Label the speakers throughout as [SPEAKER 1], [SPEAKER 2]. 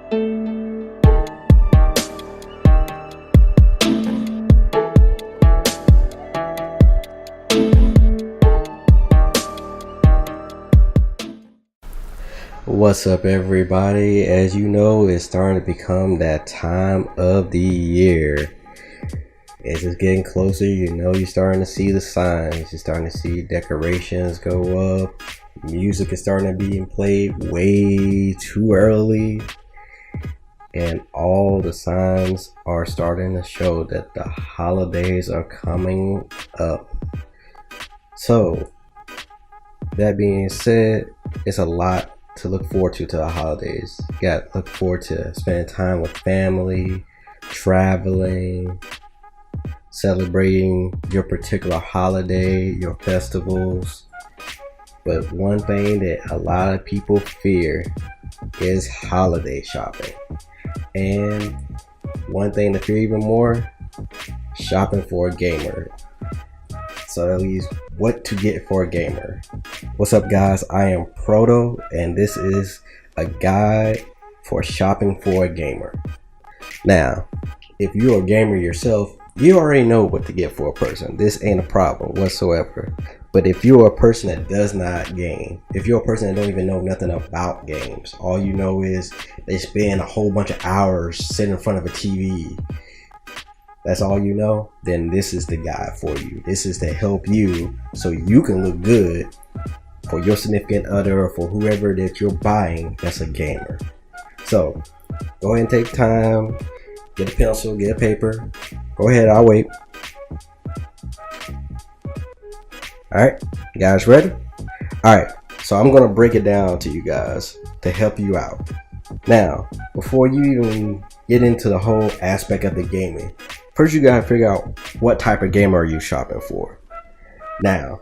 [SPEAKER 1] What's up, everybody? As you know, it's starting to become that time of the year. It's just getting closer. You know, you're starting to see the signs. You're starting to see decorations go up. Music is starting to be played way too early. And all the signs are starting to show that the holidays are coming up. So, that being said, it's a lot to look forward to the holidays. You got to look forward to spending time with family, traveling, celebrating your particular holiday, your festivals. But one thing that a lot of people fear is holiday shopping. And one thing to fear even more, shopping for a gamer. So at least what to get for a gamer. What's up, guys? I am Proto, and this is a guide for shopping for a gamer. Now, if you're a gamer yourself, you already know what to get for a person. This ain't a problem whatsoever. But if you're a person that does not game, if you're a person that don't even know nothing about games, all you know is they spend a whole bunch of hours sitting in front of a TV, that's all you know, then this is the guide for you. This is to help you so you can look good for your significant other or for whoever that you're buying that's a gamer. So go ahead and take time, get a pencil, get a paper. Go ahead, I'll wait. Alright, you guys ready? Alright, so I'm gonna break it down to you guys to help you out. Now, before you even get into the whole aspect of the gaming, first you gotta figure out what type of gamer are you shopping for. Now,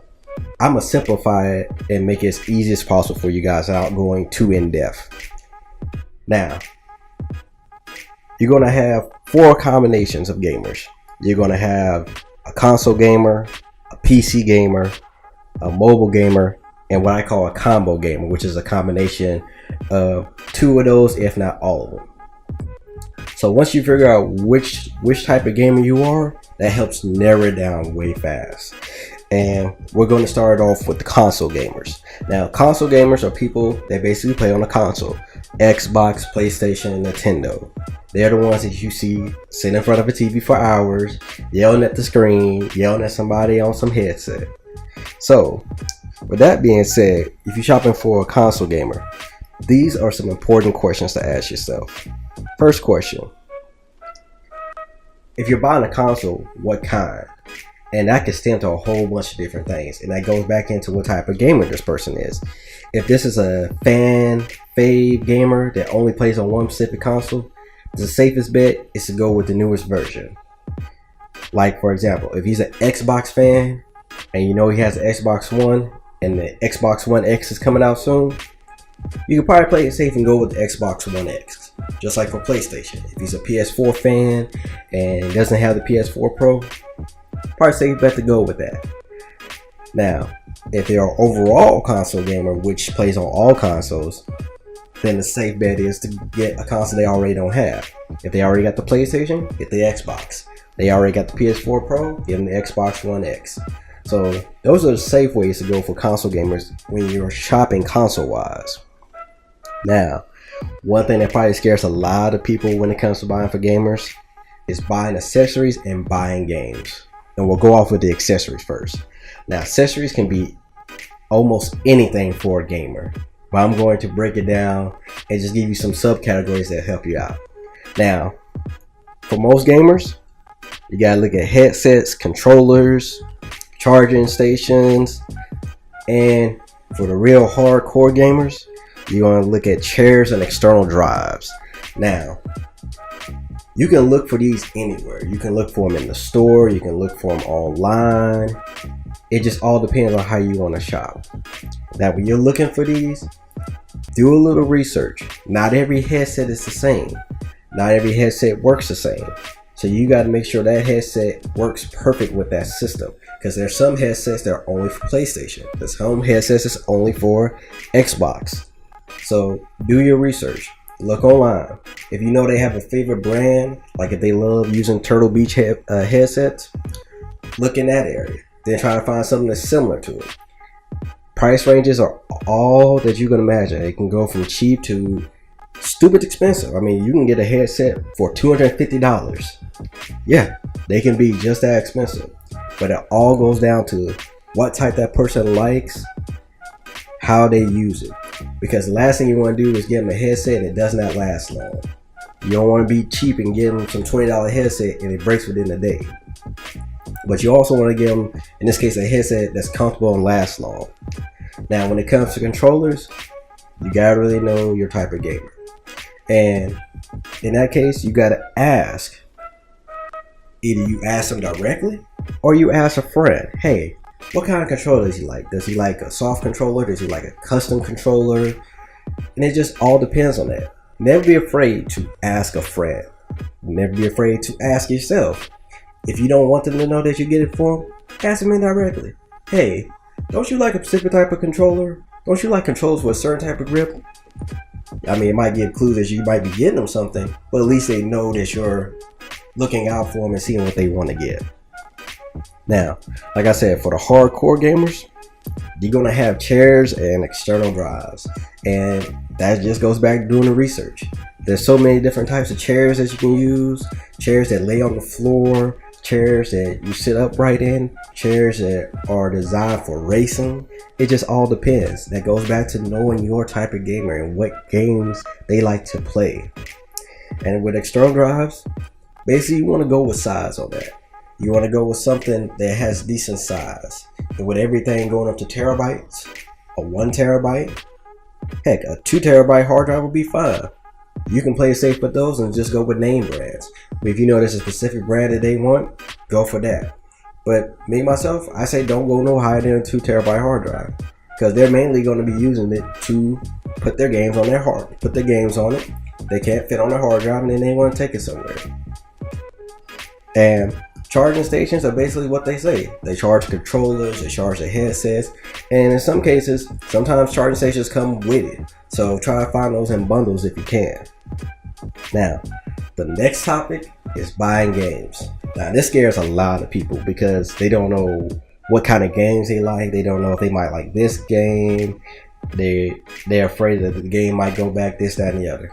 [SPEAKER 1] I'm gonna simplify it and make it as easy as possible for you guys without going too in depth. Now, you're gonna have 4 combinations of gamers. You're gonna have a console gamer, a PC gamer, a mobile gamer, and what I call a combo gamer, which is a combination of 2 of those, if not all of them. So once you figure out which type of gamer you are, that helps narrow it down way fast. And we're going to start off with the console gamers. Now, console gamers are people that basically play on a console. Xbox, PlayStation, Nintendo. They're the ones that you see sitting in front of a TV for hours, yelling at the screen, yelling at somebody on some headset. So, with that being said, if you're shopping for a console gamer, these are some important questions to ask yourself. First question, if you're buying a console, what kind? And that can stem to a whole bunch of different things. And that goes back into what type of gamer this person is. If this is a fave gamer that only plays on one specific console, the safest bet is to go with the newest version. Like, for example, if he's an Xbox fan and you know he has an Xbox One and the Xbox One X is coming out soon, you can probably play it safe and go with the Xbox One X. Just like for PlayStation, if he's a PS4 fan and doesn't have the PS4 Pro, probably safe bet to go with that. Now, if they're an overall console gamer which plays on all consoles, then the safe bet is to get a console they already don't have. If they already got the PlayStation, get the Xbox. They already got the PS4 Pro, get them the Xbox One X. So those are the safe ways to go for console gamers when you're shopping console wise. Now, one thing that probably scares a lot of people when it comes to buying for gamers is buying accessories and buying games. And we'll go off with the accessories first. Now, accessories can be almost anything for a gamer, but I'm going to break it down and just give you some subcategories that help you out. Now, for most gamers, you gotta look at headsets, controllers, charging stations, and for the real hardcore gamers, you're going to look at chairs and external drives. Now, you can look for these anywhere. You can look for them in the store. You can look for them online. It just all depends on how you want to shop. Now, when you're looking for these, do a little research. Not every headset is the same. Not every headset works the same. So you got to make sure that headset works perfect with that system. Because there's some headsets that are only for PlayStation. There's some headsets that's only for Xbox. So do your research. Look online. If you know they have a favorite brand, like if they love using Turtle Beach headsets, look in that area. Then try to find something that's similar to it. Price ranges are all that you can imagine. It can go from cheap to stupid expensive. I mean, you can get a headset for $250. Yeah, they can be just that expensive. But it all goes down to what type that person likes, how they use it. Because the last thing you want to do is get them a headset and it does not last long. You don't want to be cheap and give them some $20 headset and it breaks within a day. But you also want to give them, in this case, a headset that's comfortable and lasts long. Now, when it comes to controllers, you gotta really know your type of gamer. And in that case, you gotta ask. Either you ask them directly or you ask a friend, hey, what kind of controller does he like? Does he like a soft controller? Does he like a custom controller? And it just all depends on that. Never be afraid to ask a friend. Never be afraid to ask yourself. If you don't want them to know that you get it for them, ask them indirectly. Hey, don't you like a specific type of controller? Don't you like controllers with a certain type of grip? I mean, it might give clues that you might be getting them something, but at least they know that you're looking out for them and seeing what they want to get. Now, like I said, for the hardcore gamers, you're going to have chairs and external drives. And that just goes back to doing the research. There's so many different types of chairs that you can use. Chairs that lay on the floor, chairs that you sit upright in, chairs that are designed for racing. It just all depends. That goes back to knowing your type of gamer and what games they like to play. And with external drives, basically you want to go with size on that. You want to go with something that has decent size. And with everything going up to terabytes, a 1 terabyte, heck, a 2 terabyte hard drive would be fine. You can play it safe with those and just go with name brands. But if you know there's a specific brand that they want, go for that. But me, myself, I say don't go no higher than a 2 terabyte hard drive. Because they're mainly going to be using it to put their games on put their games on it. They can't fit on their hard drive and then they want to take it somewhere. And charging stations are basically what they say. They charge controllers, they charge the headsets, and in some cases, sometimes charging stations come with it. So try to find those in bundles if you can. Now, the next topic is buying games. Now, this scares a lot of people because they don't know what kind of games they like. They don't know if they might like this game. They're afraid that the game might go back this, that, and the other.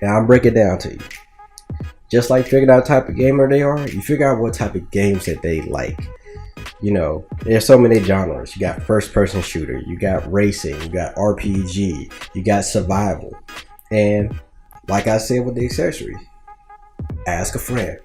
[SPEAKER 1] And I'll break it down to you. Just like figuring out what type of gamer they are, you figure out what type of games that they like. You know, there's so many genres. You got first person shooter, you got racing, you got RPG, you got survival. And like I said with the accessories, ask a friend.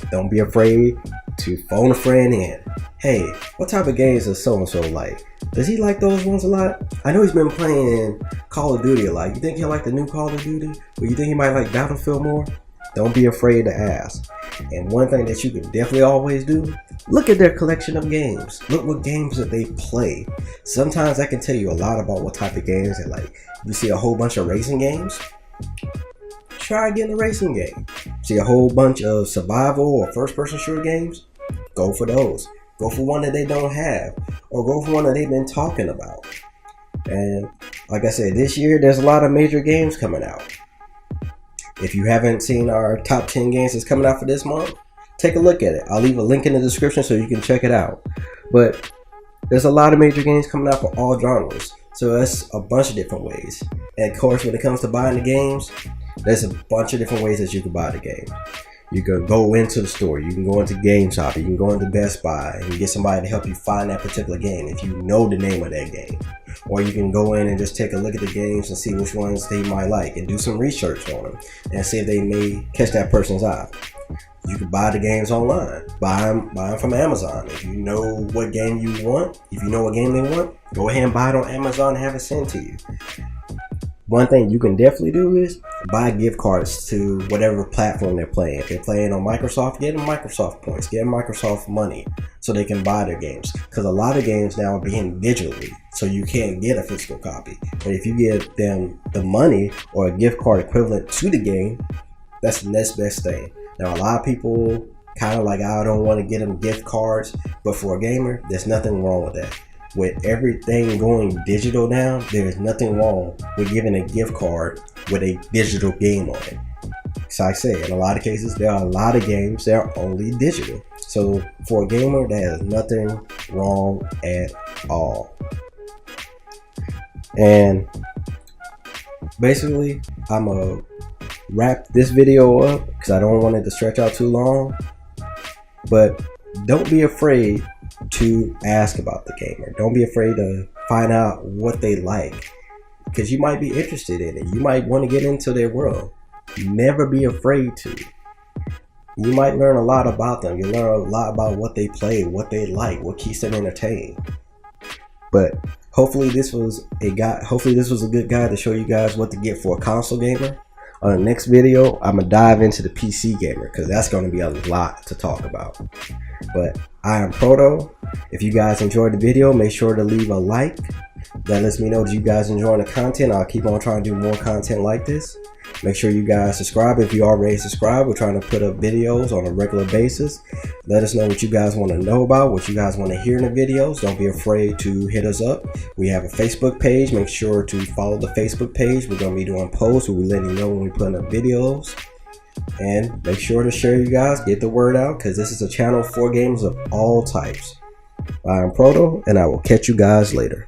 [SPEAKER 1] Don't be afraid to phone a friend in. Hey, what type of games does so-and-so like? Does he like those ones a lot? I know he's been playing Call of Duty a lot. You think he'll like the new Call of Duty? Or you think he might like Battlefield more? Don't be afraid to ask. And one thing that you can definitely always do, look at their collection of games. Look what games that they play. Sometimes that can tell you a lot about what type of games they like. You see a whole bunch of racing games? Try getting a racing game. See a whole bunch of survival or first person shooter games? Go for those. Go for one that they don't have. Or go for one that they've been talking about. And like I said, this year there's a lot of major games coming out. If you haven't seen our top 10 games that's coming out for this month, take a look at it. I'll leave a link in the description so you can check it out. But there's a lot of major games coming out for all genres. So that's a bunch of different ways. And of course, when it comes to buying the games, there's a bunch of different ways that you can buy the game. You can go into the store, you can go into GameStop, you can go into Best Buy and get somebody to help you find that particular game if you know the name of that game. Or you can go in and just take a look at the games and see which ones they might like and do some research on them and see if they may catch that person's eye. You can buy the games online, buy them from Amazon. If you know what game you want, if you know what game they want, go ahead and buy it on Amazon and have it sent to you. One thing you can definitely do is buy gift cards to whatever platform they're playing. If they're playing on Microsoft, get them Microsoft points, get them Microsoft money so they can buy their games. Because a lot of games now are being digitally, so you can't get a physical copy. But if you give them the money or a gift card equivalent to the game, that's the next best thing. Now, a lot of people kind of like, I don't want to get them gift cards, but for a gamer, there's nothing wrong with that. With everything going digital now, there is nothing wrong with giving a gift card with a digital game on it. So I say, in a lot of cases, there are a lot of games that are only digital. So for a gamer, there is nothing wrong at all. And basically, I'm gonna wrap this video up because I don't want it to stretch out too long. But don't be afraid to ask about the gamer. Don't be afraid to find out what they like, because you might be interested in it. You might want to get into their world. Never be afraid to. You might learn a lot about them. You learn a lot about what they play, what they like, what keeps them entertained. But hopefully this was a good guide to show you guys what to get for a console gamer. On the next video, I'm gonna dive into the PC gamer because that's gonna be a lot to talk about. But I am Proto. If you guys enjoyed the video, make sure to leave a like. That lets me know that you guys enjoying the content. I'll keep on trying to do more content like this. Make sure you guys subscribe if you already subscribed. We're trying to put up videos on a regular basis. Let us know what you guys want to know about, what you guys want to hear in the videos. Don't be afraid to hit us up. We have a Facebook page. Make sure to follow the Facebook page. We're going to be doing posts. We'll be letting you know when we're putting up videos. And make sure to share, you guys. Get the word out, because this is a channel for gamers of all types. I am Proto, and I will catch you guys later.